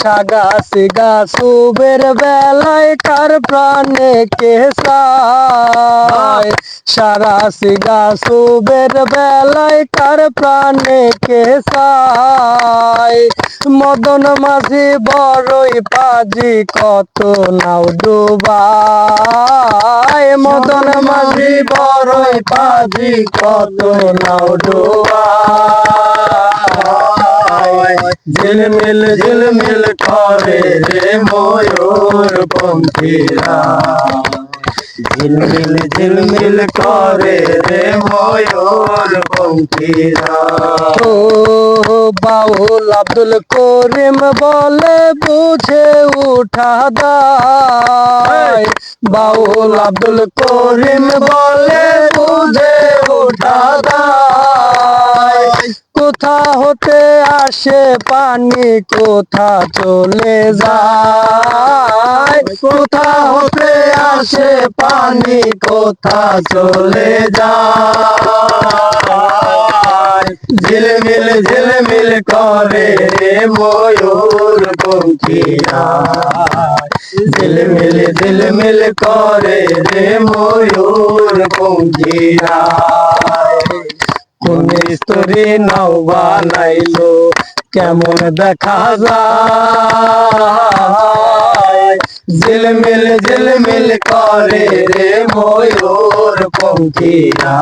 Saga সিগা সুবের বেলায় কার প্রাণে কে চায়, সারা সিগা সুবের বেলায় কার প্রাণে কে চায়। মদন মাঝি বড়ই পাজি কত নাও ডুবায়, মদন মাঝি বড়ই পাজি কত নাও ডুবায়। ঝিলমিল ঝিলমিল করে রে ময়ূর পঙ্খিরা, ঝিলমিল ঝিলমিল করে রে ময়ূর পঙ্খিরা। ও বাউল আব্দুল করিম বলে বুঝে উঠা দায়, বাউল আব্দুল করিম বলে বুঝে উঠা দায়। কোথা হতে আসে পানি কোথা চলে যায়, কোথা হতে আসে পানি কোথা চলে যায়। ঝিলমিল ঝিলমিল করে রে ময়ূর পঙ্খিরা, ঝিলমিল ঝিলমিল করে রে ময়ূর পঙ্খিরা। কোন স্তরে নাও বানাইলো কেমন দেখা যায়, ঝিলমিল ঝিলমিল করে রে ময়ূর পঙ্খিরা।